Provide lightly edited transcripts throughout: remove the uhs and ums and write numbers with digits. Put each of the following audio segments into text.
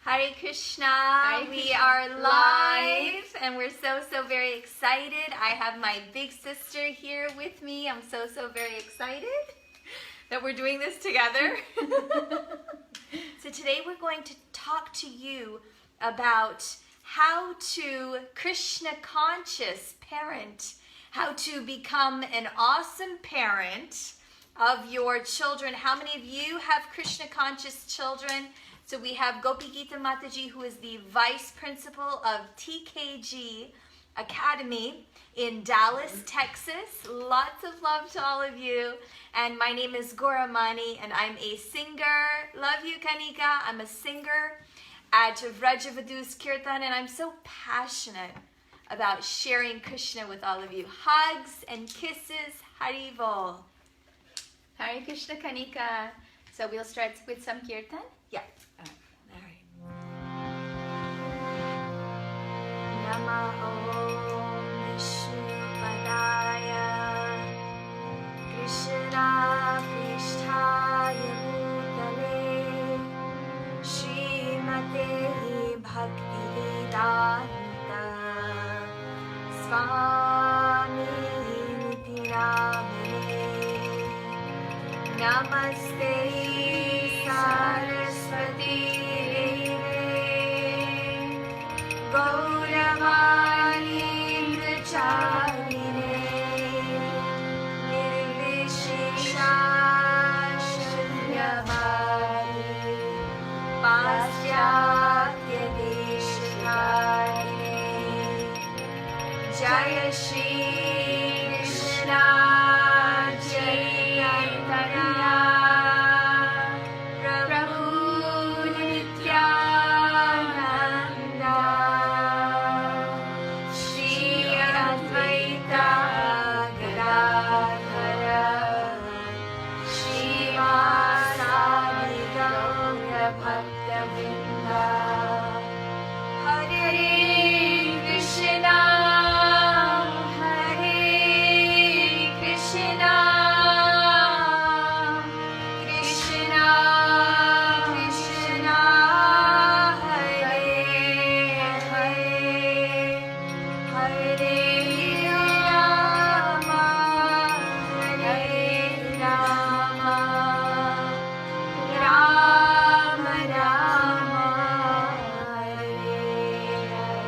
Hare Krishna. Hare We Krishna. are live and we're so very excited. I have my big sister here with me. I'm so very excited that we're doing this together. So today we're going to talk to you about how to Krishna conscious parent, how to become an awesome parent of your children. How many of you have Krishna conscious children? So we have Gopi Gita Mataji, who is the vice principal of TKG Academy in Dallas, Texas. Lots of love to all of you. And my name is Gauramani, and I'm a singer. Love you, Kanika. I'm a singer at Revitalize Sankirtan, and I'm so passionate about sharing Krishna with all of you. Hugs and kisses. Haribol. Hare Krishna, Kanika. So we'll start with Sankirtan? Yeah. All right. Namo Vishnupadaya Krishna Pristhaya Bhutale Srimate Bhaktivedanta Swami Niti Namane Namaste Saraswati Gauravani Pracharine Nirvishesha Shunyavadi Pasyatya Deshkarine Jaya Shri Krishna Chaitanya Prabhu Nityananda Shri Advaita Gadadhara Srivasadi Gaura Bhaktavrinda Hare Krishna Hare Krishna Krishna Krishna Hare Hare Hare Rama Hare Rama Rama Rama Hare Hare.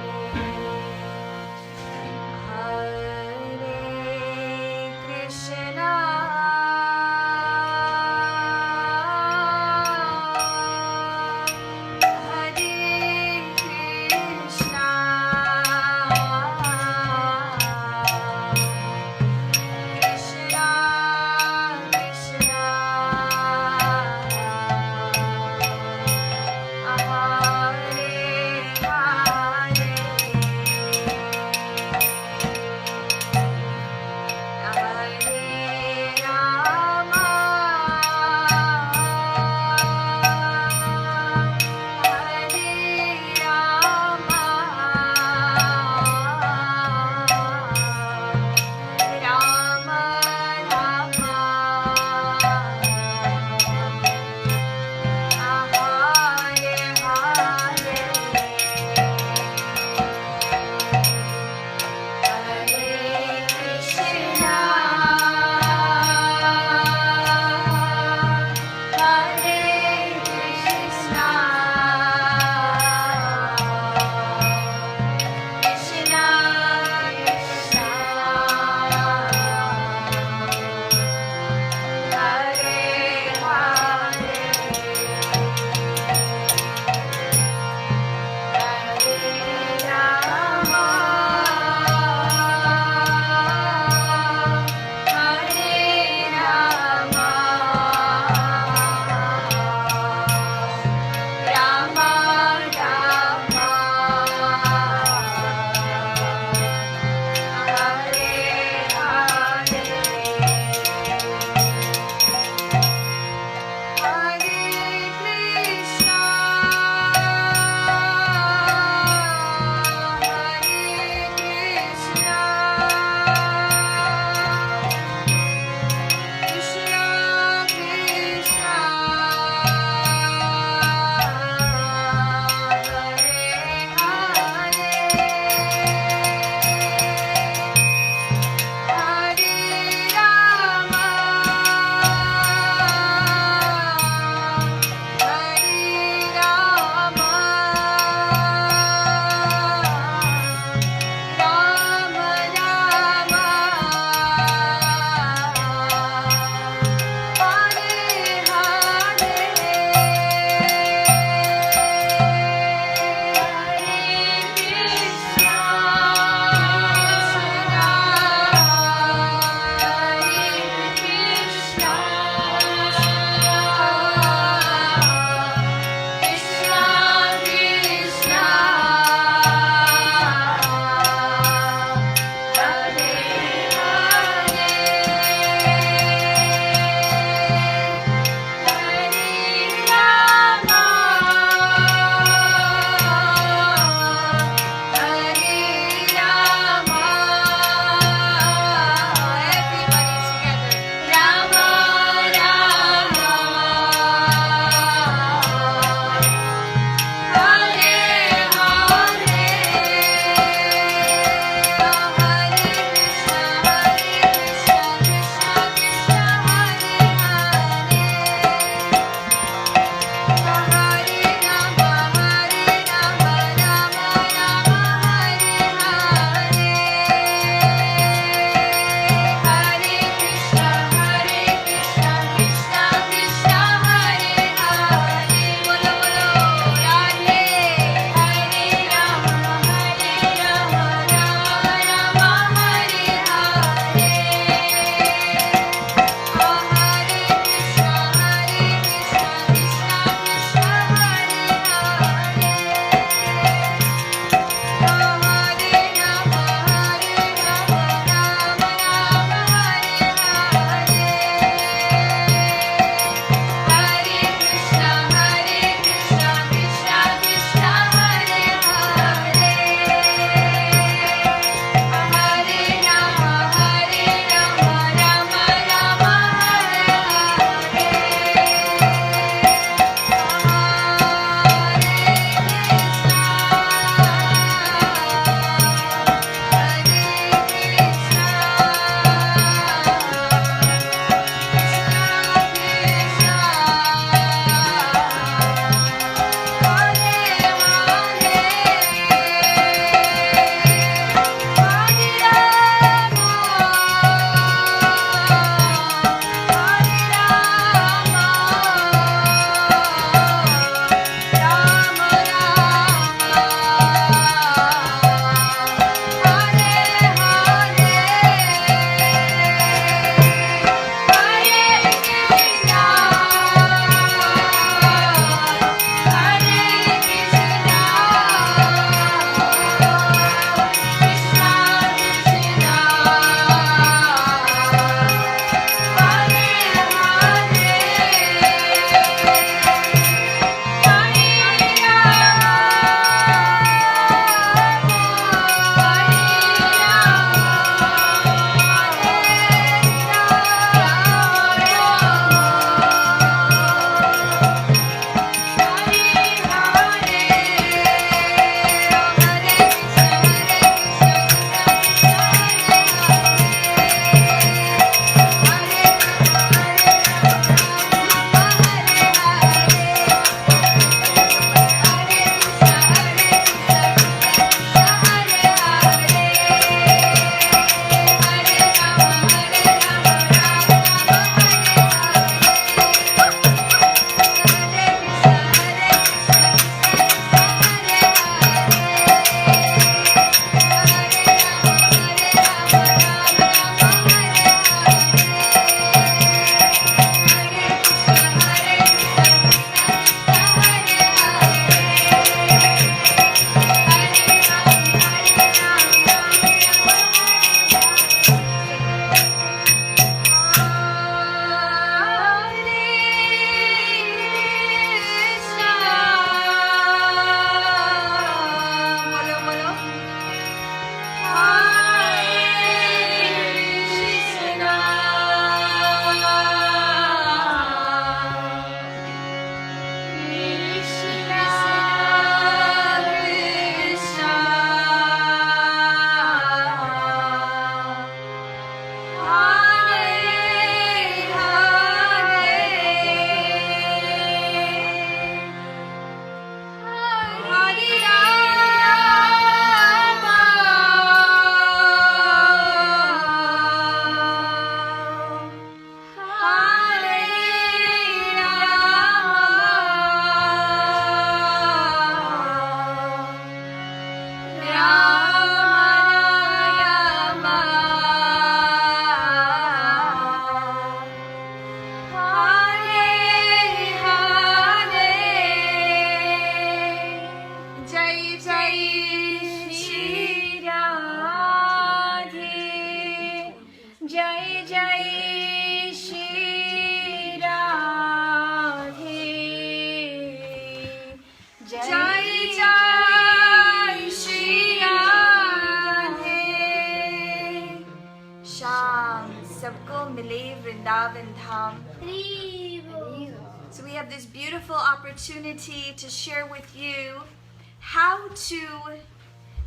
Jai Jai Shri Radhe. Sham sabko mile Vrindavan Dham. So we have this beautiful opportunity to share with you how to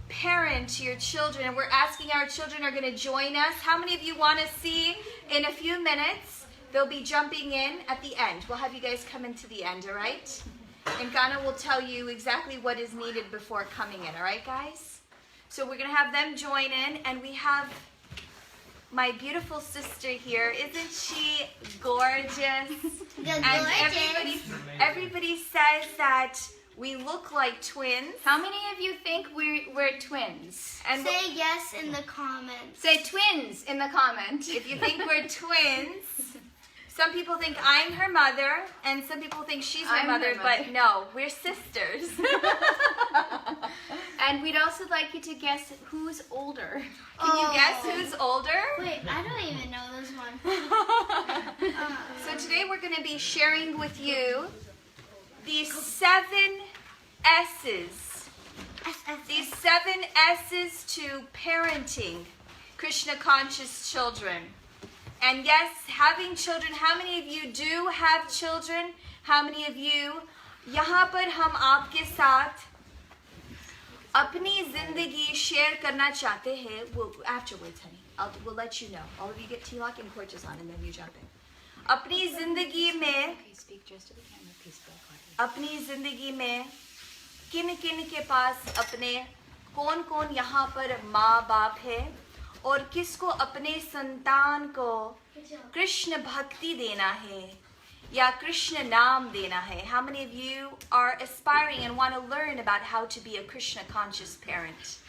parent your children. And we're asking our children are going to join us. How many of you want to see in a few minutes? They'll be jumping in at the end. We'll have you guys come into the end, all right? And Ghana will tell you exactly what is needed before coming in, all right, guys? So we're going to have them join in, and we have my beautiful sister here. Isn't she gorgeous? And everybody says that we look like twins. How many of you think we're twins? And say yes in the comments. Say twins in the comment. If you think we're twins. Some people think I'm her mother, and some people think she's her mother, but no, we're sisters. And we'd also like you to guess who's older. Can you guess who's older? Wait, I don't even know this one. So today we're going to be sharing with you these 7 S's. These 7 S's to parenting Krishna conscious children. And yes, having children, how many of you do have children? How many of you? यहाँ पर हम आपके साथ अपनी जिंदगी share करना चाहते हैं. Afterwards, honey, we'll let you know. All of you get tilak and torches on, and then you jump in. अपनी जिंदगी में, अपनी जिंदगी में किन किन के पास अपने कौन यहाँ पर माँ बाप है और किसको अपने संतान को कृष्ण भक्ति देना है या कृष्ण नाम देना है. How many of you are aspiring and want to learn about how to be a Krishna conscious parent?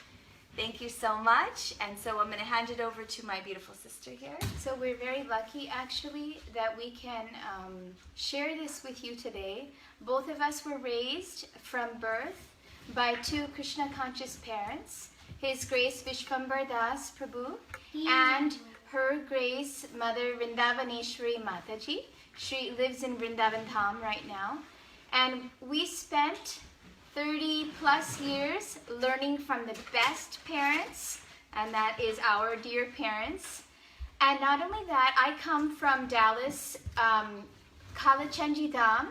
Thank you so much. And so I'm going to hand it over to my beautiful sister here. So we're very lucky actually that we can share this with you today. Both of us were raised from birth by 2 Krishna conscious parents. His Grace Vishwambar Das Prabhu and her Grace Mother Vrindavaneshwari Mataji. She lives in Vrindavan Dham right now. And we spent 30 plus years learning from the best parents, and that is our dear parents. And not only that, I come from Dallas, Kalachandji Dham,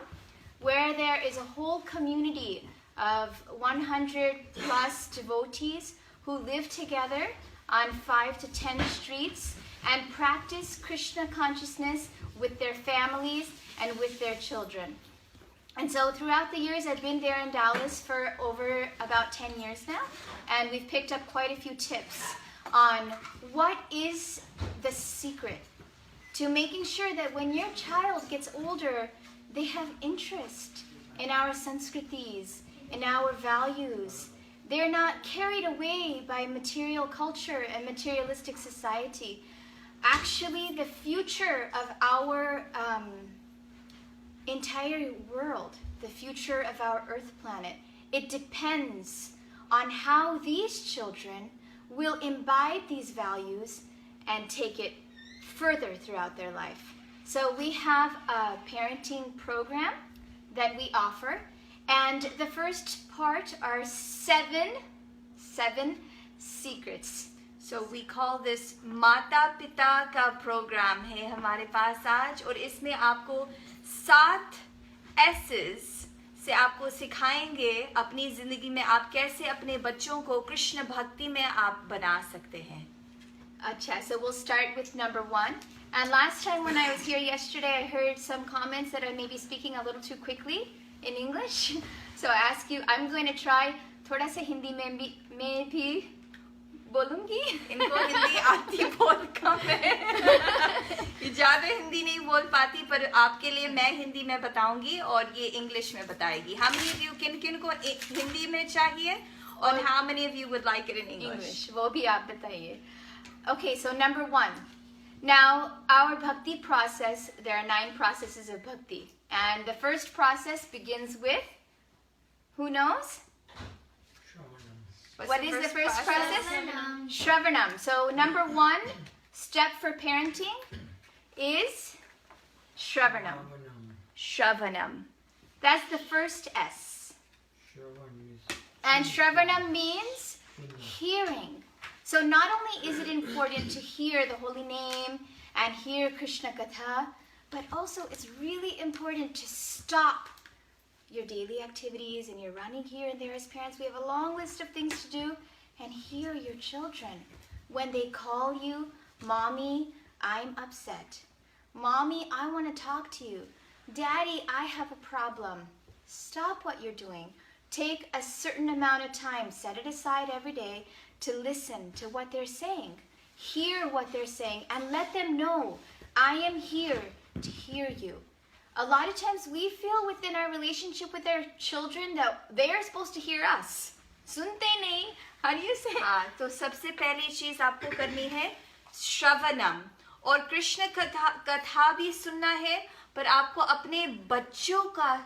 where there is a whole community of 100 plus devotees who live together on 5 to 10 streets and practice Krishna consciousness with their families and with their children. And so throughout the years, I've been there in Dallas for over about 10 years now, and we've picked up quite a few tips on what is the secret to making sure that when your child gets older, they have interest in our Sanskritis, in our values. They're not carried away by material culture and materialistic society. Actually, the future of our entire world, the future of our Earth planet, it depends on how these children will imbibe these values and take it further throughout their life. So we have a parenting program that we offer. And the first part are 7 secrets. So we call this माता पिता का program है हमारे पास आज, और इसमें आपको 7 S's से आपको सिखाएंगे अपनी जिंदगी में आप कैसे अपने बच्चों को कृष्ण भक्ति में आप बना सकते हैं. Acha, so we'll start with number 1. And last time when I was here yesterday, I heard some comments that I may be speaking a little too quickly in English. So I ask you, I'm going to try थोड़ा सा हिंदी में भी बोलूंगी. इनको हिंदी आती बहुत कम है. ये ज़्यादा हिंदी नहीं बोल पाती, पर आपके लिए मैं हिंदी में बताऊंगी और ये इंग्लिश में बताएगी. How many of you किन को हिंदी में चाहिए? और how many of you would like it in English? वो भी आप बताइए. Okay, so number 1. Now, our bhakti process, there are 9 processes of bhakti. And the first process begins with, who knows? What is the first process? Shravanam. So number 1 step for parenting is Shravanam. Shravanam. That's the first S. And Shravanam means hearing. So not only is it important to hear the holy name and hear Krishna Katha, but also it's really important to stop your daily activities and you're running here and there as parents. We have a long list of things to do and hear your children. When they call you, Mommy, I'm upset. Mommy, I want to talk to you. Daddy, I have a problem. Stop what you're doing. Take a certain amount of time, set it aside every day to listen to what they're saying. Hear what they're saying and let them know, I am here to hear you. A lot of times we feel within our relationship with our children that they are supposed to hear us. Sunte nahi. How do you say? हाँ, तो सबसे पहली चीज आपको करनी है श्रवणम, और कृष्ण कथा भी सुनना है, पर आपको अपने बच्चों का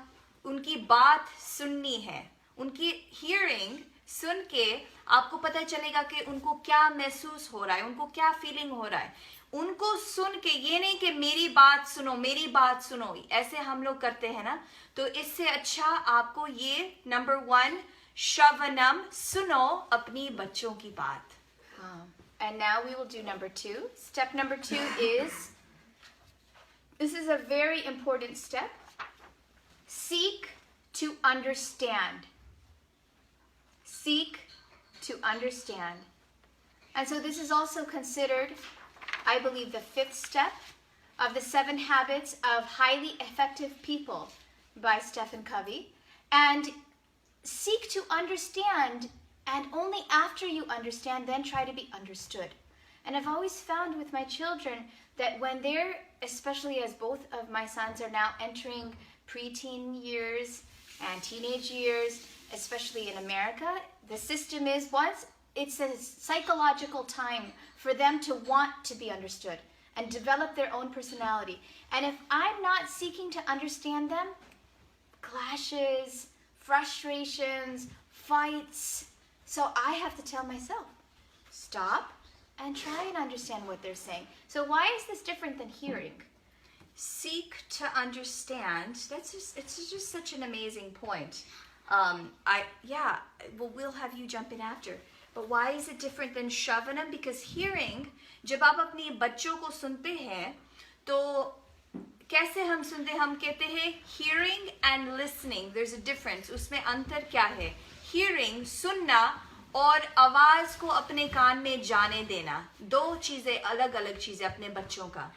उनकी बात सुननी है. उनकी हियरिंग सुन के आपको पता चलेगा कि उनको क्या महसूस हो रहा है, उनको क्या फीलिंग हो रहा है. उनको सुन के, ये नहीं कि मेरी बात सुनो, ऐसे हम लोग करते हैं ना. तो इससे अच्छा आपको ये नंबर 1 श्रवणम, सुनो अपनी बच्चों की बात. And now we will do number 2. Step number 2 is, this is a very important step. Seek to understand. Seek to understand. And so this is also considered, I believe, the 5th step of the 7 Habits of Highly Effective People by Stephen Covey. And seek to understand, and only after you understand, then try to be understood. And I've always found with my children that when they're, especially as both of my sons are now entering preteen years and teenage years, especially in America, the system is, once it's a psychological time for them to want to be understood and develop their own personality. And if I'm not seeking to understand them, clashes, frustrations, fights. So I have to tell myself, stop and try and understand what they're saying. So why is this different than hearing? Seek to understand. It's just such an amazing point. We'll have you jump in after. But why is it different than Shravanam? Because hearing, जब आप अपने बच्चों को सुनते हैं, तो कैसे हम सुनते हैं? हम कहते हैं hearing and listening. There's a difference. उसमें अंतर क्या है? Hearing, सुनना, और आवाज को अपने कान में जाने देना. 2 चीजें, अलग अलग चीजें अपने बच्चों का.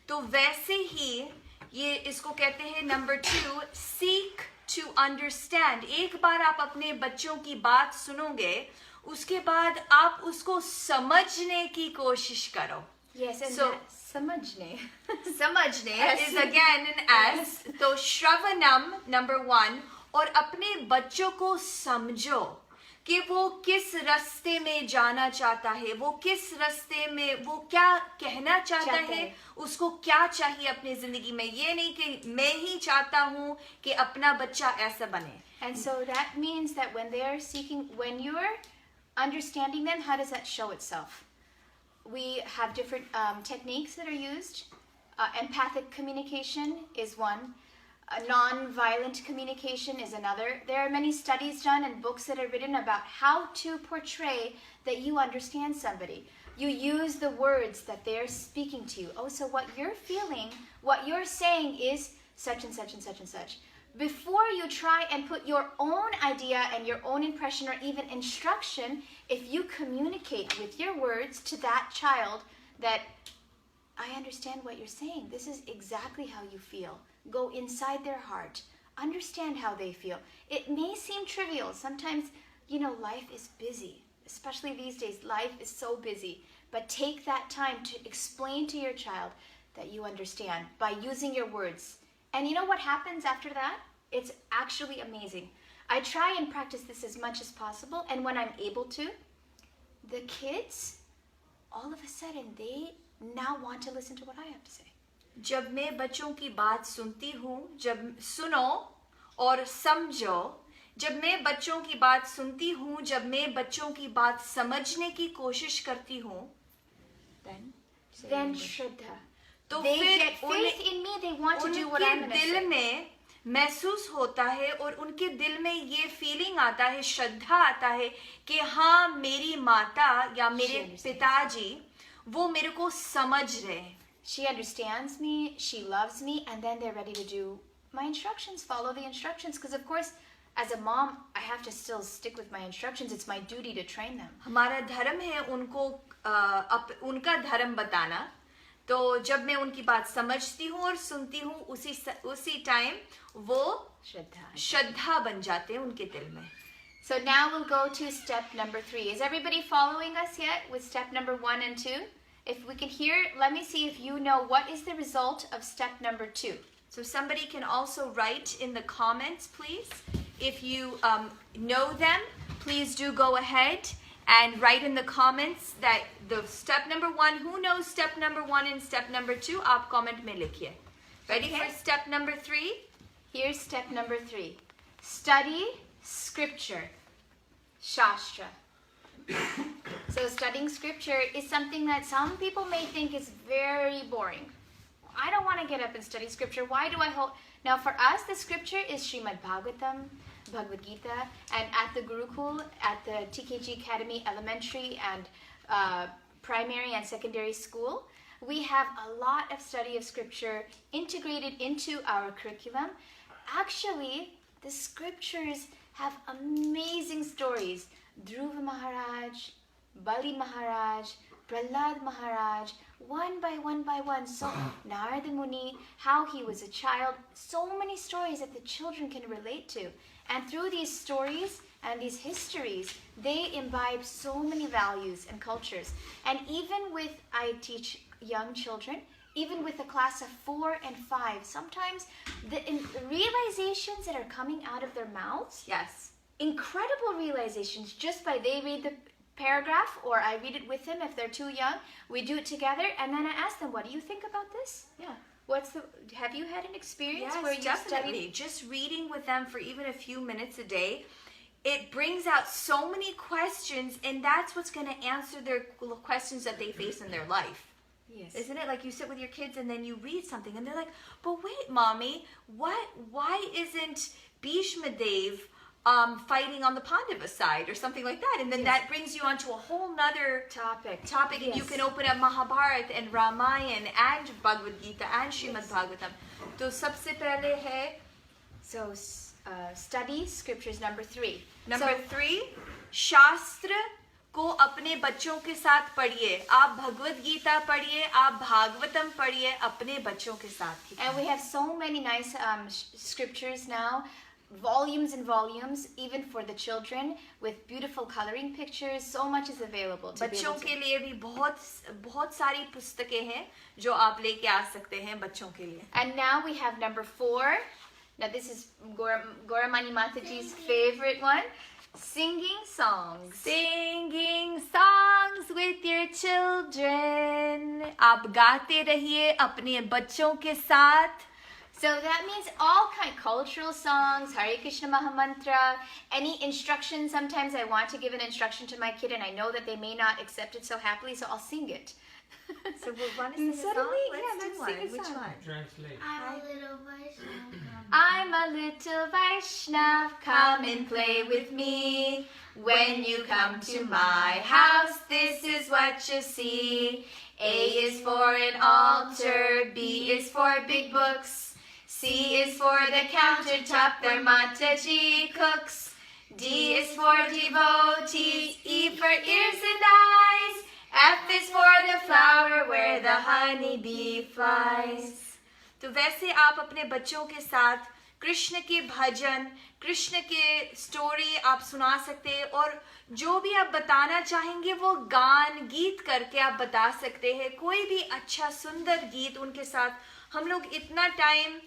तो वैसे ही ये इसको कहते हैं नंबर 2, seek to understand. एक बार आप अपने बच्चों की बात सुनोगे, उसके बाद आप उसको समझने की कोशिश करो. Yes, and so समझने is again an S. तो श्रवणम नंबर 1, और अपने बच्चों को समझो कि वो किस रास्ते में जाना चाहता है, वो किस रास्ते में, वो क्या कहना चाहता है, उसको क्या चाहिए अपनी जिंदगी में. ये नहीं कि मैं ही चाहता हूँ कि अपना बच्चा ऐसा बने. And so that means that when they are seeking, when you're understanding them, how does that show itself? We have different techniques that are used. Empathic communication is one. Non-violent communication is another. There are many studies done and books that are written about how to portray that you understand somebody. You use the words that they're speaking to you. Oh, so what you're feeling, what you're saying is such and such and such and such. Before you try and put your own idea and your own impression or even instruction, if you communicate with your words to that child that, I understand what you're saying. This is exactly how you feel. Go inside their heart. Understand how they feel. It may seem trivial. Sometimes, life is busy. Especially these days, life is so busy. But take that time to explain to your child that you understand by using your words. And you know what happens after that? It's actually amazing. I try and practice this as much as possible. And when I'm able to, the kids, all of a sudden, they now want to listen to what I have to say. जब मैं बच्चों की बात सुनती हूँ, जब सुनो और समझो, जब मैं बच्चों की बात सुनती हूँ, जब मैं बच्चों की बात समझने की कोशिश करती हूँ, then Shraddha. तो They फिर get faith in me. They want to do what I'm going to say. दिल में महसूस होता है और उनके दिल में ये फीलिंग आता है, श्रद्धा आता है कि हाँ मेरी माता या मेरे पिताजी वो मेरे को समझ रहे हैं. She understands me, she loves me, and then they're ready to do my instructions, follow the instructions. Because of course, as a mom, I have to still stick with my instructions. It's my duty to train them. हमारा धर्म है उनको उनका धर्म बताना. तो जब मैं उनकी बात समझती हूँ और सुनती हूँ उसी टाइम वो श्रद्धा बन जाते हैं उनके दिल में. So now we'll go to step number 3. Is everybody following us yet with step number 1 and 2? If we can hear, let me see if you know what is the result of step number 2. So somebody can also write in the comments, please. If you know them, please do go ahead and write in the comments that the step number 1, who knows step number 1 and step number 2, aap comment mein likhiye. Ready for step number 3? Here's step number 3. Study scripture, Shastra. So studying scripture is something that some people may think is very boring. I don't want to get up and study scripture. Why do I hold? Now for us, the scripture is Srimad Bhagavatam, Bhagavad Gita, and at the Gurukul, at the TKG Academy Elementary and Primary and Secondary School, we have a lot of study of scripture integrated into our curriculum. Actually, the scriptures have amazing stories. Dhruva Maharaj, Bali Maharaj, Prahlad Maharaj, one by one. So Narada Muni, how he was a child, so many stories that the children can relate to. And through these stories and these histories, they imbibe so many values and cultures. And even with, I teach young children, even with a class of 4 and 5, sometimes the realizations that are coming out of their mouths, Yes. incredible realizations, just by they read the paragraph or I read it with them if they're too young. We do it together and then I ask them, what do you think about this? Yeah. Have you had an experience Yes, where you definitely. studied? Just reading with them for even a few minutes a day, it brings out so many questions, and that's what's going to answer their questions that they face in their life. Yes. Isn't it? Like you sit with your kids and then you read something and they're like, but wait, mommy, why isn't Bhishma Dev fighting on the Pandava side or something like that? And then that brings you onto a whole nother topic, and you can open up Mahabharata and Ramayana and Bhagavad Gita and Srimad Bhagavatam. So sabse pehle hai, So study scriptures number 3. number 3, शास्त्र को अपने बच्चों के साथ पढ़िए. आप भगवद गीता पढ़िए, आप भागवतम पढ़िए अपने बच्चों के साथ. And we have so many nice scriptures now, volumes and volumes, even for the children, with beautiful coloring pictures. So much is available to be बच्चों able के to. लिए भी बहुत सारी पुस्तकें हैं जो आप लेके आ सकते हैं बच्चों के लिए. And now we have number 4. Now this is Goramani Mataji's favorite one. Singing songs. Singing songs with your children. आप गाते रहिए अपने बच्चों के साथ. So that means all kind of cultural songs, Hare Krishna Mahamantra, any instruction. Sometimes I want to give an instruction to my kid and I know that they may not accept it so happily, so I'll sing it. So we want to sing a song? Suddenly, Let's yeah, do let's sing one. a Which song. one? Translate. I'm a little Vaishnav. I'm a little Vaishnav, come and play with me. When you come to my house, this is what you see. A is for an altar, B is for big books, C is for the countertop where Mataji cooks, D is for devotees, E for ears and eyes, F is for the flower where the honeybee flies. तो वैसे आप अपने बच्चों के साथ कृष्ण के भजन, कृष्ण के story आप सुना सकते हैं और जो भी आप बताना चाहेंगे वो गान गीत करके आप बता सकते हैं. कोई भी अच्छा सुंदर गीत उनके साथ. हम लोग इतना टाइम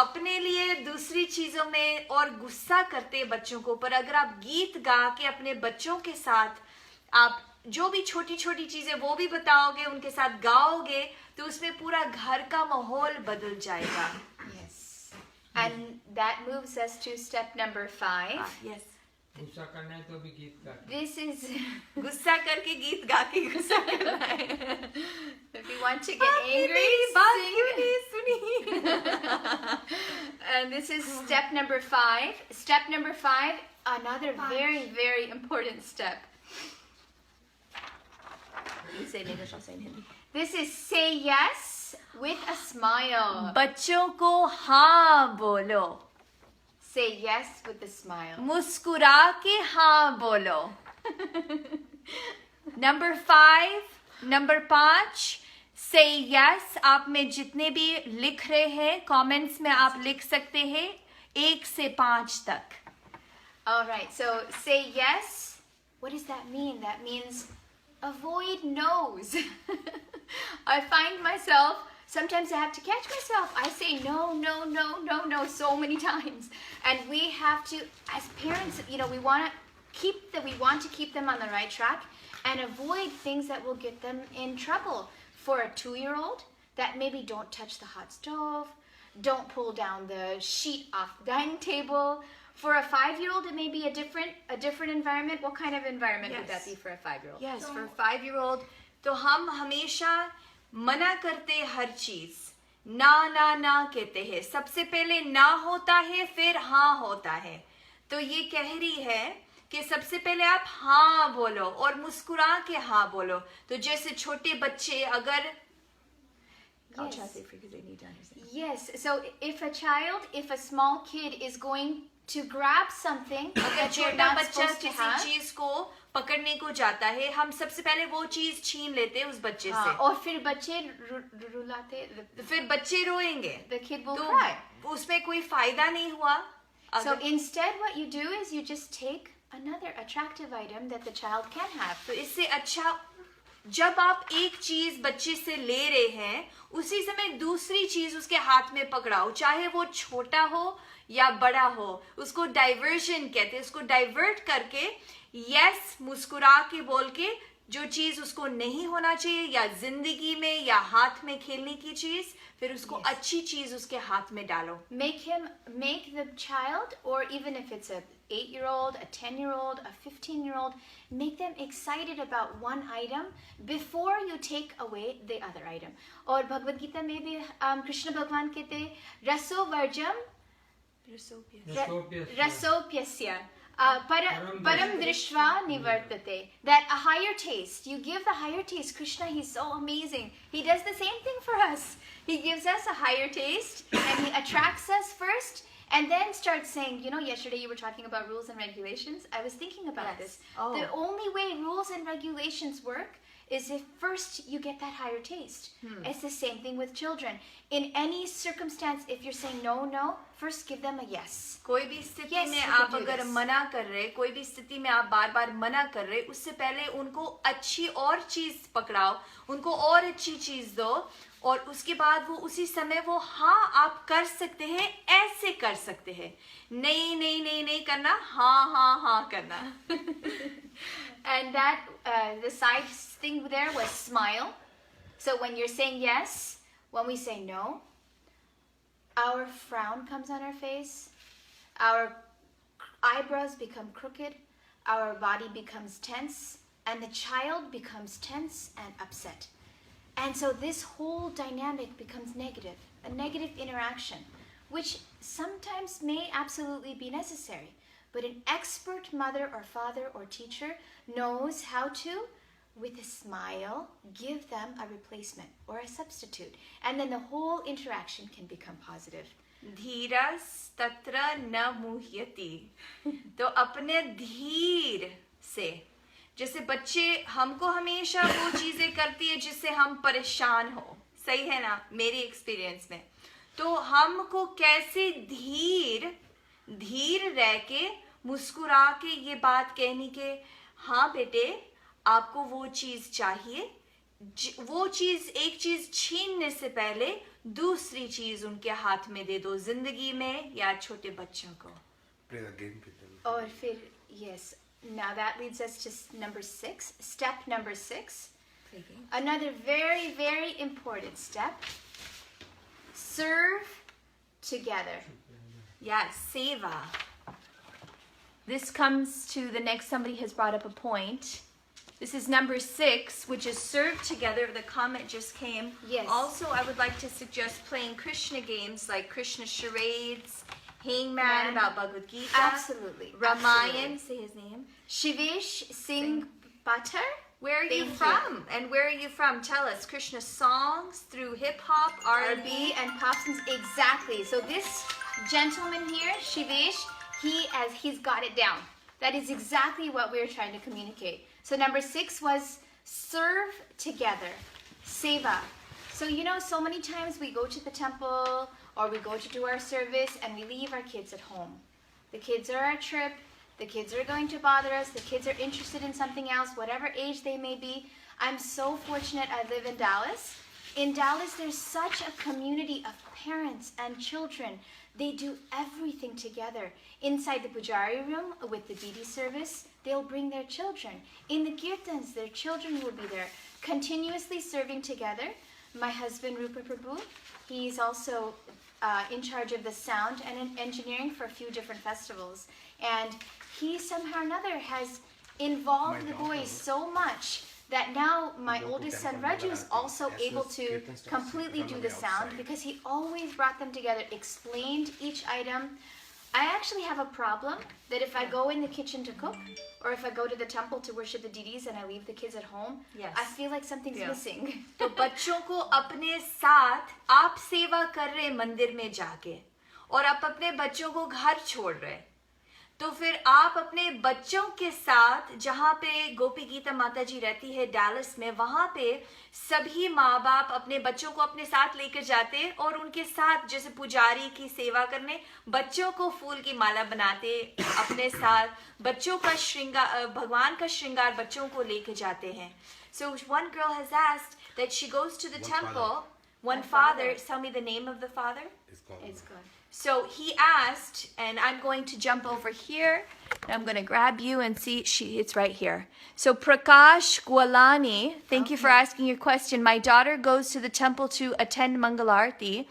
अपने लिए दूसरी चीजों में और गुस्सा करते हैं बच्चों को, पर अगर आप गीत गा के अपने बच्चों के साथ आप जो भी छोटी छोटी चीजें वो भी बताओगे, उनके साथ गाओगे, तो उसमें पूरा घर का माहौल बदल जाएगा. Yes. And that moves us to step number 5. Yes. गुस्सा करना है तो भी गीत गा के। This is गुस्सा करके गीत गा के गुस्सा करना है। if you want to get angry, मेरी बात sing. क्यों नहीं सुनी? And this is step number 5. Step number 5, another very, very important step. You say in English, I'll say in Hindi. This is say yes with a smile. बच्चों को हाँ बोलो, Say yes with a smile. मुस्कुरा के हाँ बोलो. Number 5, number 5, say yes. आप में जितने भी लिख रहे हैं, comments में आप लिख सकते हैं 1 से 5 तक. All right, so say yes. What does that mean? That means avoid no's. I find myself, sometimes I have to catch myself. I say no, no, no, no, no so many times. And we have to, as parents, we want to keep them on the right track and avoid things that will get them in trouble. For a 2-year-old, that maybe don't touch the hot stove, don't pull down the sheet off the dining table. For a 5-year-old, it may be a different environment. What kind of environment would that Yes. be for a 5-year-old? Yes, for 5-year-old, तो हम हमेशा मना करते हर चीज, ना ना ना कहते हैं. सबसे पहले ना होता है, फिर हाँ होता है. तो ये कह रही है कि सबसे पहले आप हाँ बोलो और मुस्कुरा के हाँ बोलो. तो जैसे छोटे बच्चे अगर I'll Yes. translate for you because they need to understand. Yes, so if a small kid is going to grab something अगर that they're छोटा not बच्चा supposed to किसी have, चीज को पकड़ने को जाता है, हम सबसे पहले वो चीज छीन लेते हैं उस बच्चे से. और फिर बच्चे रुलाते, फिर बच्चे रोएंगे, the kid will तो cry. उसमें कोई फायदा नहीं हुआ. So अगर instead what you do is you just take another attractive item that the child can have. तो इससे अच्छा, जब आप एक चीज बच्चे से ले रहे हैं, उसी समय दूसरी चीज उसके हाथ में पकड़ाओ, चाहे वो छोटा हो या बड़ा हो. उसको डाइवर्जन कहते हैं. उसको डाइवर्ट करके यस मुस्कुरा के बोल के जो चीज उसको नहीं होना चाहिए या जिंदगी में या हाथ में खेलने की चीज, फिर उसको अच्छी चीज उसके हाथ में डालो. Make the child, or even if it's a 8-year-old, a 10-year-old, a 15-year-old, make them excited about one item before you take away the other item. और भगवद गीता में भी कृष्ण भगवान कहते हैं रसो वर्जम रसोप्यस्य param drishva nivartate. That a higher taste, you give the higher taste. Krishna, he's so amazing. He does the same thing for us. He gives us a higher taste and he attracts us first and then starts saying, yesterday you were talking about rules and regulations. I was thinking about this. Oh. The only way rules and regulations work is if first you get that higher taste. It's the same thing with children. In any circumstance, if you're saying no, no, first give them a yes. कोई भी स्थिति Yes, में you आप can do अगर this. मना कर रहे, कोई भी स्थिति में आप बार बार मना कर रहे, उससे पहले उनको अच्छी और चीज पकड़ाओ, उनको और अच्छी चीज दो, और उसके बाद वो उसी समय वो हाँ आप कर सकते हैं, ऐसे कर सकते हैं. नहीं नहीं नहीं नहीं करना, हाँ हाँ हाँ करना. And that, the side thing there was smile. So when you're saying yes, when we say no, our frown comes on our face, our eyebrows become crooked, our body becomes tense, and the child becomes tense and upset. And so this whole dynamic becomes negative, a negative interaction, which sometimes may absolutely be necessary. But an expert mother or father or teacher knows how to, with a smile, give them a replacement or a substitute. And then the whole interaction can become positive. धीरस तत्र न मुह्यति. तो अपने धीर से, जैसे बच्चे हमको हमेशा वो चीजें करती है जिससे हम परेशान हो, सही है ना, मेरी एक्सपीरियंस में. तो हमको कैसे धीर रह के मुस्कुरा के ये बात कहनी के हाँ बेटे आपको वो चीज चाहिए, वो चीज, एक चीज छीनने से पहले दूसरी चीज उनके हाथ में दे दो, जिंदगी में या छोटे बच्चों को. Play the game with them. Or yes. Now that leads us to number 6. Step number 6. Another very, very important step. Serve together. Yes, seva. this comes to the next, somebody has brought up a point. This is number 6, which is served together. The comment just came. Yes. Also, I would like to suggest playing Krishna games like Krishna charades, Hangman about Bhagavad Gita. Absolutely. Ramayan, say his name. Shivesh Singh Pathar. Where are you Thank from? And where are you from? Tell us. Krishna songs through hip hop, R&B, and pop songs. Exactly. So this gentleman here, Shivesh, he's got it down. That is exactly what we're trying to communicate. So number 6 was serve together, seva. So so many times we go to the temple or we go to do our service and we leave our kids at home. The kids are our trip. The kids are going to bother us. The kids are interested in something else, whatever age they may be. I'm so fortunate I live in Dallas. In Dallas, there's such a community of parents and children. They do everything together. Inside the pujari room with the Didi service, they'll bring their children. In the kirtans, their children will be there, continuously serving together. My husband, Rupa Prabhu, he's also in charge of the sound and engineering for a few different festivals. And he somehow or another has involved the boys so much that now my oldest son Raju is also able to completely do the sound because he always brought them together, explained each item. I actually have a problem that if I go in the kitchen to cook or if I go to the temple to worship the deities and I leave the kids at home, I feel like something's missing. तो बच्चों को अपने साथ आप सेवा कर रहे मंदिर में जाके और आप अपने बच्चों को घर छोड़ रहे, तो फिर आप अपने बच्चों के साथ जहाँ पे गोपी गीता माता जी रहती है डैलस में, वहाँ पे सभी माँ बाप अपने बच्चों को अपने साथ लेकर जाते और उनके साथ जैसे पुजारी की सेवा करने, बच्चों को फूल की माला बनाते अपने साथ, बच्चों का श्रृंगार, भगवान का श्रृंगार बच्चों को लेकर जाते हैं. So one girl has asked that she goes to the temple. One father. Tell me the name of the father. It's good. So he asked, and I'm going to jump over here, and I'm going to grab you and see, it's right here. So Prakash Gwalani, thank you for asking your question. My daughter goes to the temple to attend Mangalarti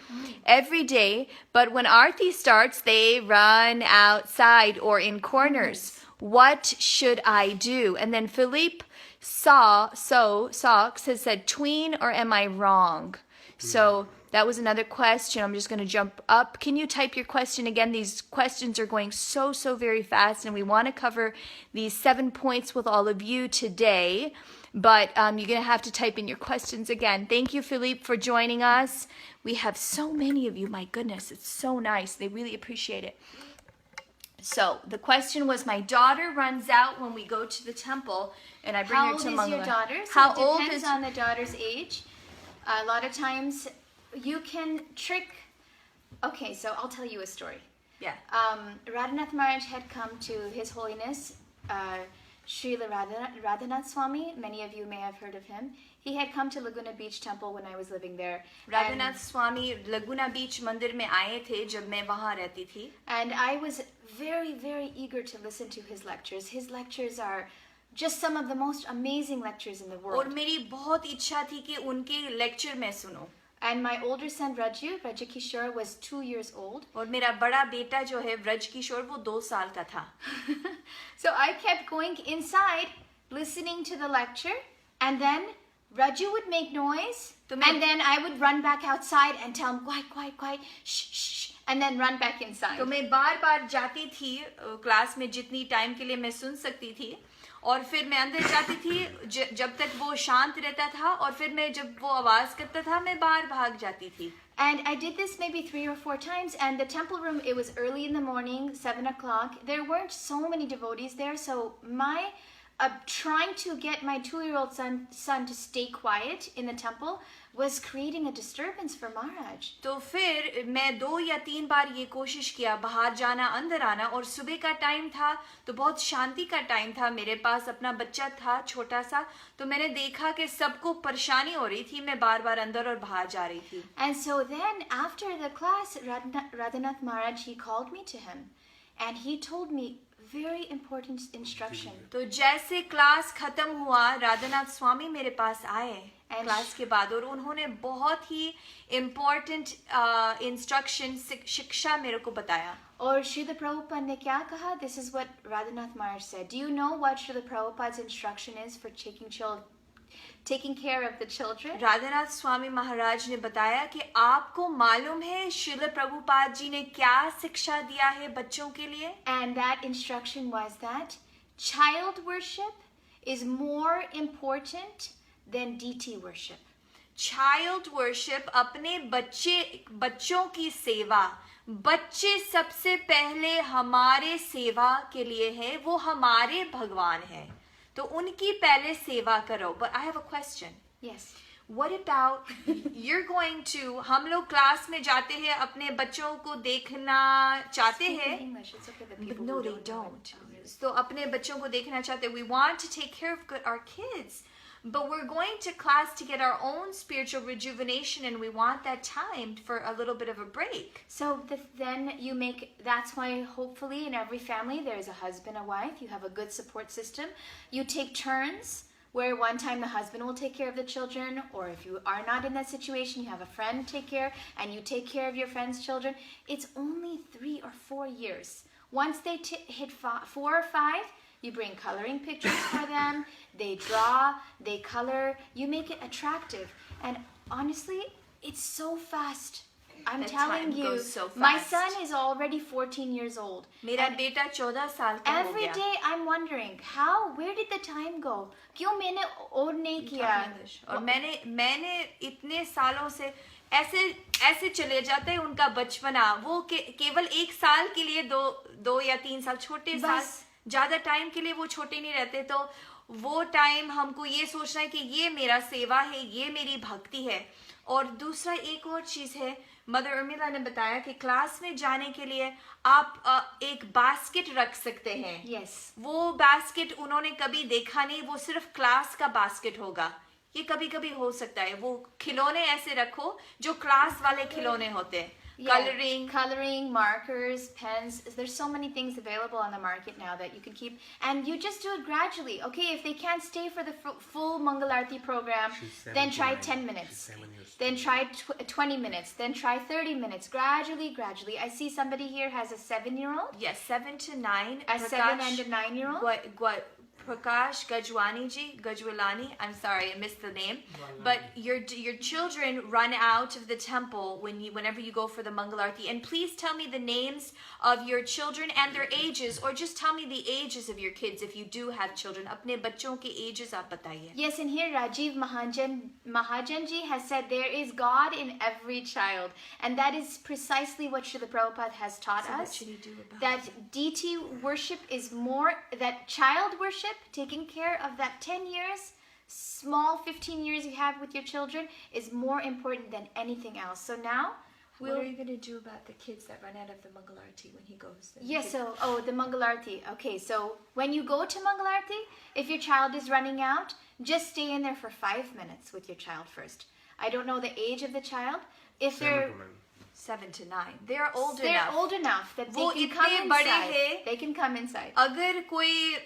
every day, but when Arti starts, they run outside or in corners. What should I do? And then Philippe Socks has said, tween or am I wrong? So that was another question. I'm just going to jump up. Can you type your question again? These questions are going so very fast, and we want to cover these 7 points with all of you today. But you're going to have to type in your questions again. Thank you, Philippe, for joining us. We have so many of you. My goodness, it's so nice. They really appreciate it. So the question was, my daughter runs out when we go to the temple, and I bring her to Mangala. How old is your daughter? So How it old depends is on the daughter's age. A lot of times you can trick. Okay, so I'll tell you a story. Yeah. Radhanath Maharaj had come to His Holiness Srila Radhanath Swami. Many of you may have heard of him. He had come to Laguna Beach Temple when I was living there. Radhanath Swami Laguna Beach मंदिर में आए थे जब मैं वहाँ रहती थी. And I was very eager to listen to his lectures. His lectures are just some of the most amazing lectures in the world. और मेरी बहुत इच्छा थी कि उनके लेक्चर मैं सुनूं. And my older son Raju Kishore was 2 years old. और मेरा बड़ा बेटा जो है व्रज किशोर वो 2 साल का था. So I kept going inside, listening to the lecture, and then Raju would make noise, and then I would run back outside and tell him, quiet, shh, and then run back inside. तो मैं बार जाती थी class में जितनी time के लिए मैं सुन सकती थी, और फिर मैं अंदर जाती थी जब तक वो शांत रहता था, और फिर मैं जब वो आवाज करता था मैं बाहर भाग जाती थी. And I did this maybe 3 or 4 times, and the temple room, it was early in the morning, 7 o'clock. There weren't so many devotees there, so my trying to get my 2-year-old son to stay quiet in the temple was creating a disturbance for Maharaj. तो फिर मैं 2 या 3 बार ये कोशिश किया बाहर जाना अंदर आना, और सुबह का टाइम था तो बहुत शांति का टाइम था, मेरे पास अपना बच्चा था छोटा सा, तो मैंने देखा कि सबको परेशानी हो रही थी, मैं बार अंदर और बाहर जा रही थी. And so then after the class, Radhanath Maharaj, he called me to him, and he told me very important instruction. तो जैसे क्लास खत्म हुआ, राधानाथ स्वामी मेरे पास आए क्लास के बाद और उन्होंने बहुत ही इम्पोर्टेंट इंस्ट्रक्शन शिक्षा मेरे को बताया. और Srila Prabhupada ने क्या कहा? This is what Radhanath Maharaj said. Do you know what Srila Prabhupada's instruction is for taking care of the children? Radhanath Swami Maharaj ने बताया कि आपको मालूम है श्रील प्रभुपाद जी ने क्या शिक्षा दिया है बच्चों के लिए? And that instruction was that child worship is more important than deity worship. Child worship, अपने बच्चों की सेवा, बच्चे सबसे पहले हमारे सेवा के लिए है, वो हमारे भगवान है, तो उनकी पहले सेवा करो. But I have a question. Yes. What about you're going to, हम लोग क्लास में जाते हैं, अपने बच्चों को देखना चाहते हैं. English. It's okay that people No, who they know don't. it. So अपने बच्चों को देखना चाहते हैं. We want to take care of our kids, but we're going to class to get our own spiritual rejuvenation, and we want that time for a little bit of a break. So then you make, that's why hopefully in every family there is a husband, a wife, you have a good support system. You take turns where one time the husband will take care of the children, or if you are not in that situation, you have a friend take care and you take care of your friend's children. It's only 3 or 4 years. Once they hit 4 or 5, you bring coloring pictures for them, they draw, they color, you make it attractive. And honestly, it's so fast. I'm That telling time you, goes so my fast. son is already 14 years old. मेरा बेटा 14 साल का हो Every गया. day I'm wondering, where did the time go? क्यों मैंने और नहीं किया? और मैंने इतने सालों से ऐसे चले जाते हैं उनका बचपना, वो केवल 1 साल के लिए, 2 या 3 साल, छोटे साल, ज्यादा टाइम के लिए वो छोटे नहीं रहते. तो वो टाइम हमको ये सोचना है कि ये मेरा सेवा है, ये मेरी भक्ति है. और दूसरा एक और चीज है, मदर उर्मिला ने बताया कि क्लास में जाने के लिए आप एक बास्केट रख सकते हैं. Yes. वो बास्केट उन्होंने कभी देखा नहीं, वो सिर्फ क्लास का बास्केट होगा. ये कभी कभी हो सकता है. वो खिलौने ऐसे रखो जो क्लास वाले खिलौने होते हैं. Coloring, markers, pens. There's so many things available on the market now that you can keep, and you just do it gradually. Okay, if they can't stay for the full Mangalarti program, then try 10 minutes. Then try 20 minutes. Then try 30 minutes. Gradually. I see somebody here has a 7-year-old. Yes, 7 to 9. A 7 and a 9-year-old. Prakash Gajwalani, I'm sorry, I missed the name. But your children run out of the temple whenever you go for the Mangalarti. And please tell me the names of your children and their ages, or just tell me the ages of your kids if you do have children. अपने बच्चों के ages आप बताइए. Yes, and here Rajiv Mahajanji has said there is God in every child. And that is precisely what Srila Prabhupada has taught So us. what should he do about That it? deity worship is more, that child worship, taking care of that 10 years, small 15 years you have with your children, is more important than anything else. So now, What are you going to do about the kids that run out of the Mangalarti when he goes there? yes, the Mangalarti. Okay, so when you go to Mangalarti, if your child is running out, just stay in there for 5 minutes with your child first. I don't know the age of the child. If they're 7 to 9. They're old they're enough. old enough that they वो can इतने come बड़े inside. हैं. They can come inside. अगर कोई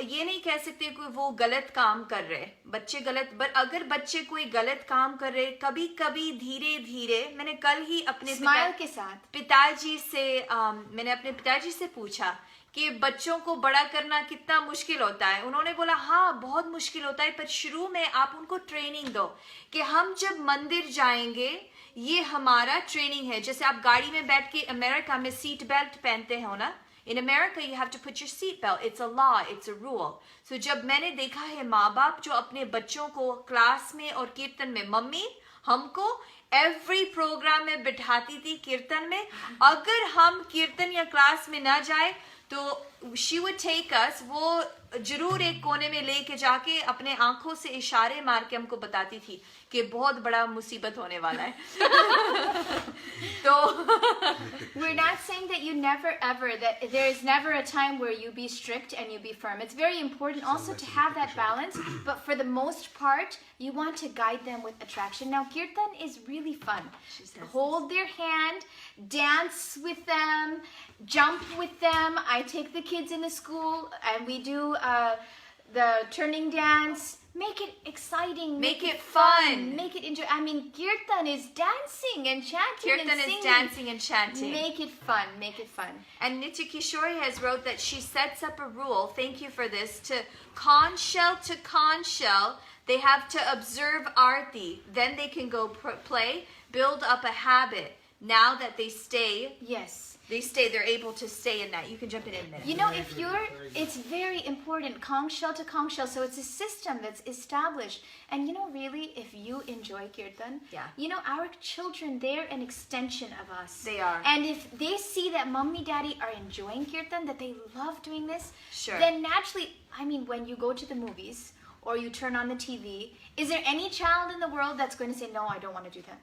ये नहीं कह सकते कोई वो गलत काम कर रहे, बच्चे गलत, पर अगर बच्चे कोई गलत काम कर रहे, कभी कभी धीरे धीरे, मैंने कल ही अपने Smile के साथ. पिताजी से मैंने अपने पिताजी से पूछा कि बच्चों को बड़ा करना कितना मुश्किल होता है. उन्होंने बोला हाँ बहुत मुश्किल होता है, पर शुरू में आप उनको ट्रेनिंग दो कि हम जब मंदिर जाएंगे ये हमारा ट्रेनिंग है. जैसे आप गाड़ी में बैठ के अमेरिका में सीट बेल्ट पहनते हो ना, in America you have to put your seat belt. It's a law, it's a rule. So जब मैंने देखा है माँ बाप जो अपने बच्चों को क्लास में और कीर्तन में, मम्मी हमको every program में बिठाती थी कीर्तन में, अगर हम कीर्तन या क्लास में ना जाए तो she would take us, वो जरूर एक कोने में लेके जाके अपने आंखों से इशारे मार के हमको बताती थी कि बहुत बड़ा मुसीबत होने वाला है. तो We're not saying that you never ever, that there is never a time where you be strict and you be firm. It's very important also to have that balance, but for the most part, you want to guide them with attraction. Now, Kirtan is really fun. Hold their hand, dance with them, jump with them. I take the kids in the school and we do the turning dance, make it exciting, Make it fun. make it enjoy. I mean, Kirtan is dancing and chanting Kirtan and is singing. dancing and chanting. Make it fun, make it fun. And Nitya Kishori has wrote that she sets up a rule, thank you for this, to conch shell, they have to observe Aarti. Then they can go play, build up a habit. Now that they stay, Yes. they're able to stay in that. You can jump in a minute. You know, it's very important, conch shell to conch shell. So it's a system that's established. And you know, really, if you enjoy Kirtan, Yeah. you know, our children, they're an extension of us. They are. And if they see that mommy, daddy are enjoying Kirtan, that they love doing this, Sure. then naturally, I mean, when you go to the movies or you turn on the TV, is there any child in the world that's going to say, no, I don't want to do that?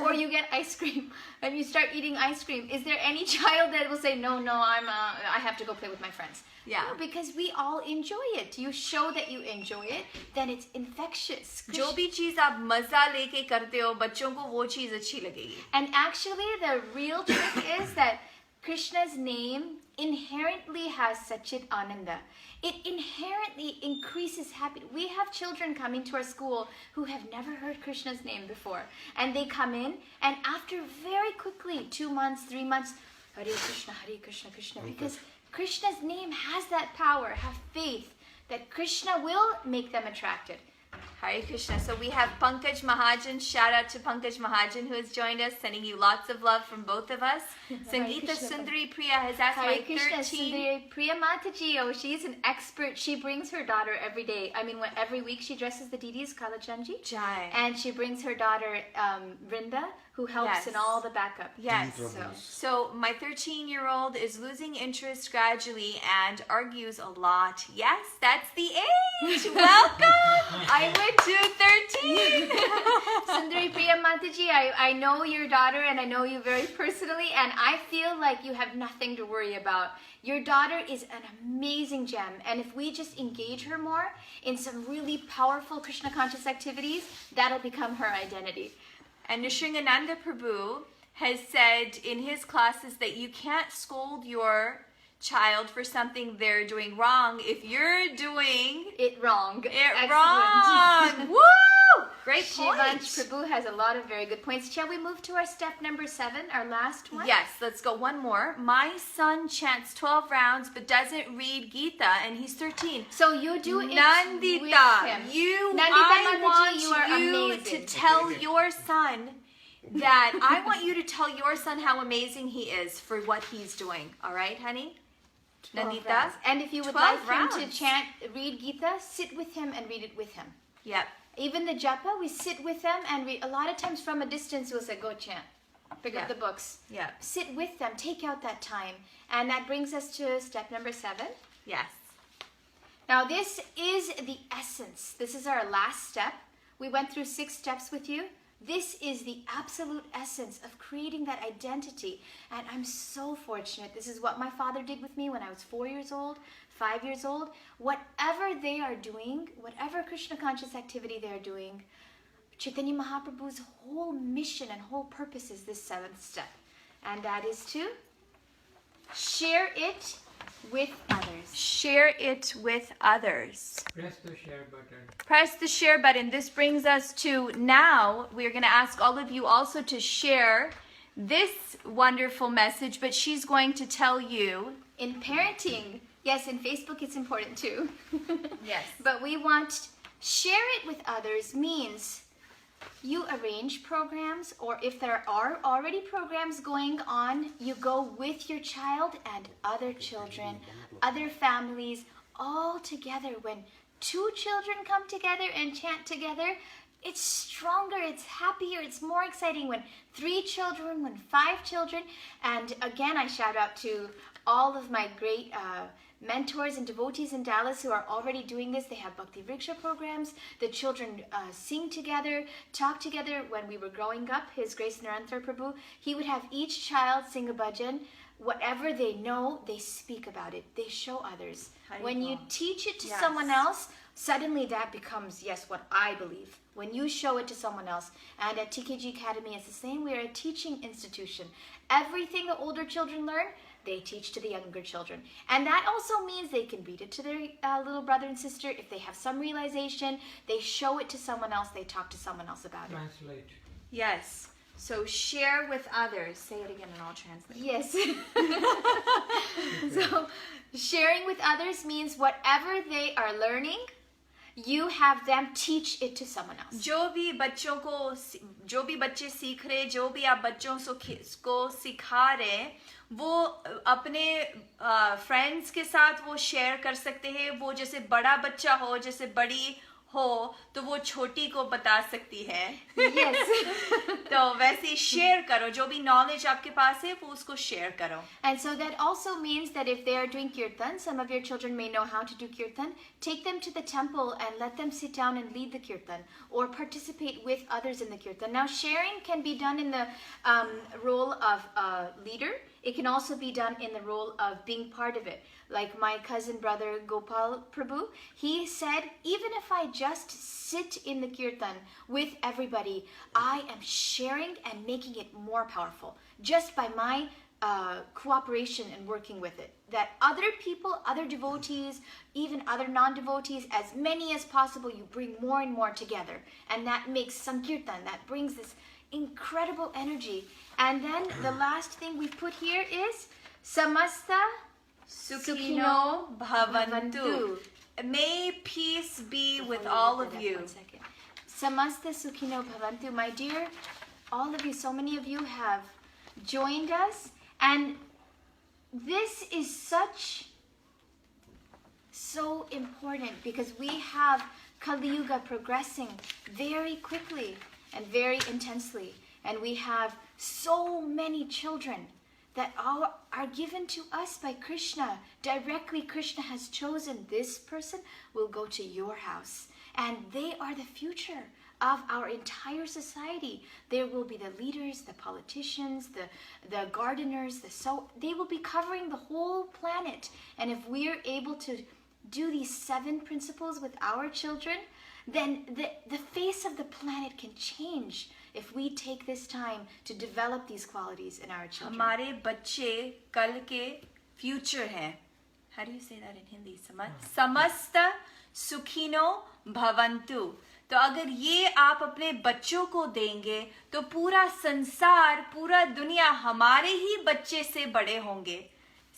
Or you get ice cream and you start eating ice cream. Is there any child that will say, no, I have to go play with my friends? Yeah. No, because we all enjoy it. You show that you enjoy it, then it's infectious. जो भी चीज आप मजा लेके करते हो बच्चों को वो चीज अच्छी लगेगी. And actually, the real trick is that Krishna's name inherently has Sachit Ananda. It inherently increases happiness. We have children coming to our school who have never heard Krishna's name before. And they come in, and after very quickly, 2 months, 3 months, Hare Krishna, Krishna. Because Krishna's name has that power. Have faith that Krishna will make them attracted. Hare Krishna. So we have Pankaj Mahajan. Shout out to Pankaj Mahajan who has joined us, sending you lots of love from both of us. Sangeeta Krishna. Sundari Priya has asked Hare my Krishna 13. Sundari Priya Mataji. Oh, she's an expert. She brings her daughter every day. I mean, every week she dresses the deities, Kalachanji. Jai. And she brings her daughter, Vrinda, who helps Yes. in all the backup. Yes. So, So my 13-year-old is losing interest gradually and argues a lot. Yes, that's the age. Welcome. I went to 13. Sundari Priya Mataji, I know your daughter and I know you very personally, and I feel like you have nothing to worry about. Your daughter is an amazing gem, and if we just engage her more in some really powerful Krishna conscious activities, that'll become her identity. And Nishringananda Prabhu has said in his classes that you can't scold your child for something they're doing wrong if you're doing It wrong. it wrong. Woo! Great point. Shivansh Prabhu has a lot of very good points. Shall we move to our step number 7, our last one? Yes, let's go one more. My son chants 12 rounds but doesn't read Gita, and he's 13. So you do it with Nandita, him. I Mataji, want you are you amazing. to tell your son that I want you to tell your son how amazing he is for what he's doing. All right, honey? 12 Nandita? rounds. And if you would 12 like him to rounds. read Gita, sit with him and read it with him. Yep. Even the japa, we sit with them and read. A lot of times from a distance we'll say, go chant. Pick Yeah. up the books. Yep. Sit with them. Take out that time. And that brings us to step number 7. Yes. Now this is the essence. This is our last step. We went through 6 steps with you. This is the absolute essence of creating that identity. And I'm so fortunate. This is what my father did with me when I was 4 years old, 5 years old. Whatever they are doing, whatever Krishna conscious activity they're doing, Chaitanya Mahaprabhu's whole mission and whole purpose is this 7th step. And that is to share it with others. Share it with others. Press the share button. Press the share button. This brings us to now. We're going to ask all of you also to share this wonderful message, but she's going to tell you. In parenting, yes, in Facebook it's important too. Yes. But we want share it with others means you arrange programs, or if there are already programs going on, you go with your child and other children, other families, all together. When 2 children come together and chant together, it's stronger, it's happier, it's more exciting. When 3 children, when 5 children, and again I shout out to all of my great mentors and devotees in Dallas who are already doing this. They have Bhakti Vriksha programs. The children sing together, talk together. When we were growing up, His Grace Nirantar Prabhu, he would have each child sing a bhajan. Whatever they know, they speak about it. They show others. When you teach it to Yes. someone else, suddenly that becomes, yes, what I believe. When you show it to someone else. And at TKG Academy, it's the same. We are a teaching institution. Everything the older children learn, they teach to the younger children. And that also means they can read it to their little brother and sister. If they have some realization, they show it to someone else, they talk to someone else about it. Translate. Yes. So share with others. Say it again and I'll translate. Yes. So sharing with others means whatever they are learning, you have them teach it to someone else. जो भी बच्चे सीख रहे, जो भी आप बच्चों को सिखा रहे, वो अपने फ्रेंड्स के साथ वो शेयर कर सकते हैं. वो जैसे बड़ा बच्चा हो, जैसे बड़ी हो, तो वो छोटी को बता सकती है. Yes. तो वैसे शेयर करो, जो भी नॉलेज आपके पास है वो उसको शेयर करो. And so that also means that if they are doing kirtan, some of your children may know how to do kirtan, take them to the temple and let them sit down and lead the kirtan or participate with others in the kirtan. Now sharing can be done in the role of a leader. It can also be done in the role of being part of it. Like my cousin brother Gopal Prabhu, he said, even if I just sit in the kirtan with everybody, I am sharing and making it more powerful just by my cooperation and working with it. That other people, other devotees, even other non-devotees, as many as possible, you bring more and more together. And that makes Sankirtan, that brings this incredible energy. And then the last thing we put here is Samasta Sukhino bhavantu. May peace be with all of you. 1 second. Samasta Sukhino bhavantu. My dear, all of you, so many of you have joined us. And this is so important because we have Kali Yuga progressing very quickly and very intensely. And we have so many children that are given to us by Krishna. Directly, Krishna has chosen this person will go to your house. And they are the future of our entire society. There will be the leaders, the politicians, the gardeners, they will be covering the whole planet. And if we are able to do these 7 principles with our children, then the face of the planet can change if we take this time to develop these qualities in our children. हमारे बच्चे कल के future हैं. How do you say that in Hindi? समस्त सुखिनो भवन्तु. तो अगर ये आप अपने बच्चों को देंगे तो पूरा संसार, पूरा दुनिया हमारे ही बच्चे से बड़े होंगे.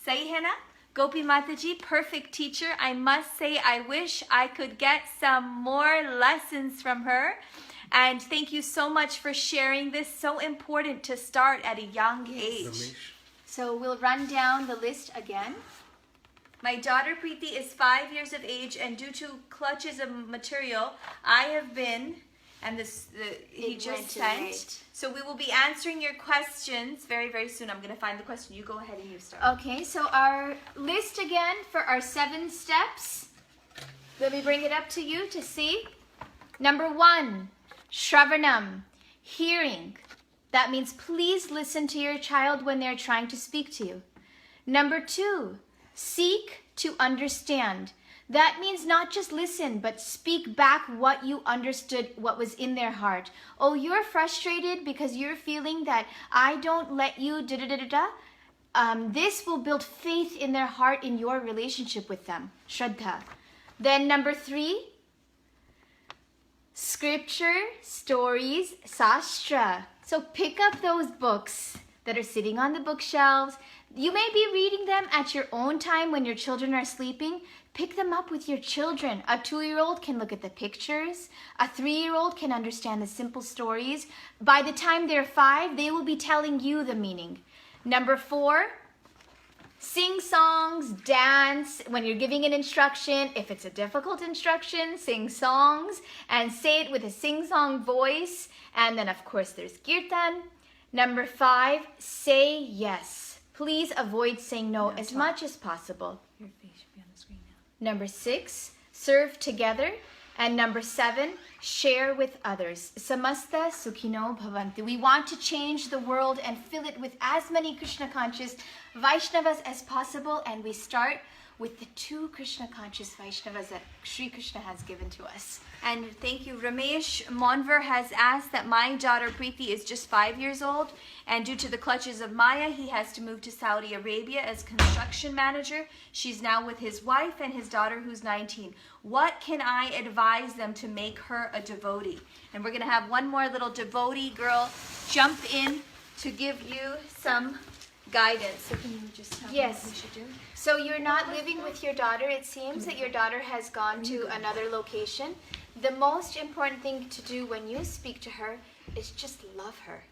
सही है ना? Gopi Mataji, perfect teacher. I must say, I wish I could get some more lessons from her. And thank you so much for sharing this. So important to start at a young age. So we'll run down the list again. My daughter Preeti is 5 years of age, and due to clutches of material, I have been, and he just sent. So we will be answering your questions very, very soon. I'm going to find the question. You go ahead and you start. Okay, so our list again for our 7 steps. Let me bring it up to you to see. Number 1, Shravanam, hearing. That means please listen to your child when they're trying to speak to you. Number 2, seek to understand. That means not just listen, but speak back what you understood, what was in their heart. Oh, you're frustrated because you're feeling that I don't let you da-da-da-da-da. This will build faith in their heart in your relationship with them. Shraddha. Then number 3, scripture, stories, Shastra. So pick up those books that are sitting on the bookshelves. You may be reading them at your own time when your children are sleeping. Pick them up with your children. A 2-year-old can look at the pictures. A 3-year-old can understand the simple stories. By the time they're 5, they will be telling you the meaning. Number 4, sing songs, dance. When you're giving an instruction, if it's a difficult instruction, sing songs and say it with a sing-song voice. And then, of course, there's kirtan. Number 5, say yes. Please avoid saying no as much as possible. Your face should be on the screen now. Number 6, serve together. And number 7, share with others. Samasta Sukhino Bhavantu. We want to change the world and fill it with as many Krishna conscious Vaishnavas as possible. And we start with the 2 Krishna conscious Vaishnavas that Sri Krishna has given to us. And thank you. Ramesh Monver has asked that my daughter Preeti is just 5 years old, and due to the clutches of Maya, he has to move to Saudi Arabia as construction manager. She's now with his wife and his daughter who's 19. What can I advise them to make her a devotee? And we're going to have one more little devotee girl jump in to give you some guidance. So can you just tell me what we should do? So you're not living with your daughter. It seems that your daughter has gone to another location. The most important thing to do when you speak to her is just love her.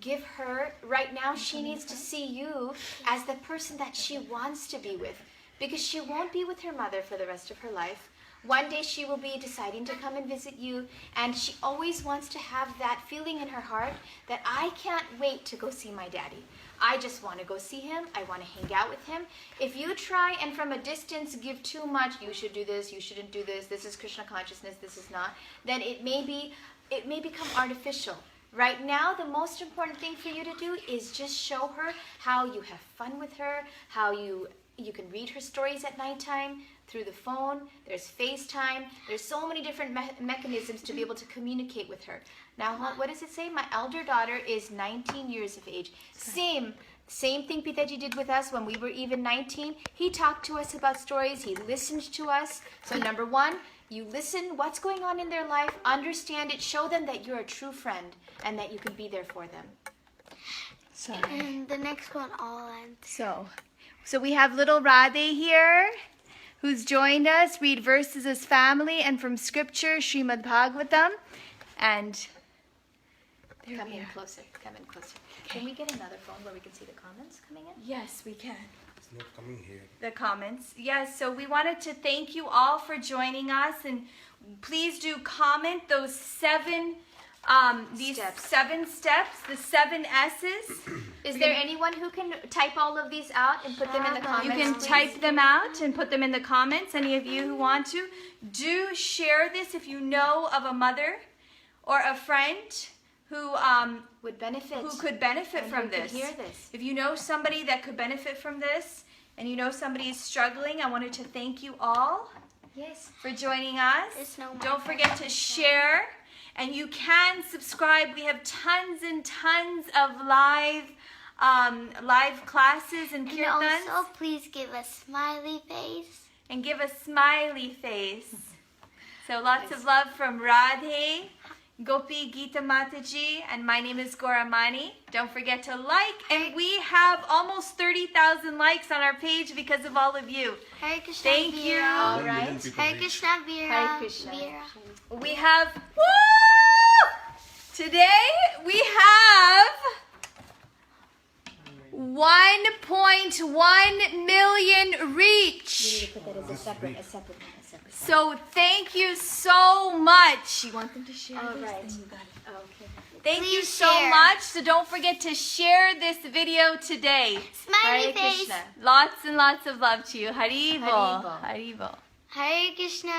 Give her, right now she needs to see you as the person that she wants to be with, because she won't be with her mother for the rest of her life. One day she will be deciding to come and visit you, and she always wants to have that feeling in her heart that I can't wait to go see my daddy. I just want to go see him. I want to hang out with him. If you try and from a distance give too much, you should do this, you shouldn't do this, this is Krishna consciousness, this is not, then it may become artificial. Right now, the most important thing for you to do is just show her how you have fun with her, how you can read her stories at nighttime through the phone. There's FaceTime. There's so many different mechanisms to be able to communicate with her. Now, what does it say? My elder daughter is 19 years of age. Same thing Pitaji did with us when we were even 19. He talked to us about stories. He listened to us. So number 1, you listen what's going on in their life, understand it, show them that you're a true friend and that you can be there for them. So, And the next one, I'll answer. so we have little Radhe here, who's joined us, read verses as family and from scripture, Srimad Bhagavatam. And Come in closer. Come in closer. Can we get another phone where we can see the comments coming in? yes, we can. It's not coming here. The comments. Yes, so we wanted to thank you all for joining us, and please do comment those 7 7 steps, the 7 S's. Is there anyone who can type all of these out and put them in the comments? You can please? type them out and put them in the comments. Any of you who want to, do share this if you know of a mother or a friend who would benefit. who could benefit and from who could this. hear this. If you know somebody that could benefit from this, and you know somebody is struggling, I wanted to thank you all Yes. for joining us. It's no Don't forget to share, and you can subscribe. We have tons and tons of live classes and And kirtans. also, please give a smiley face. And give a smiley face. So lots of love from Radhe, Gopi Gita Mataji, and my name is Goramani. Don't forget to like, and we have almost 30,000 likes on our page because of all of you. Hare Krishna. Thank you. Veera. All 1 million right. people Hare reach. Krishna. Veera. Hare Krishna. Veera. We have, today we have 1.1 million reach. Put that as a separate. So thank you so much. You want them to share All this? right. Then you got it. Okay. Thank you Please so share. much. So don't forget to share this video today. Smiley Hare face. Krishna. Lots and lots of love to you. Haribol. Haribol. Haribol. Hare Krishna.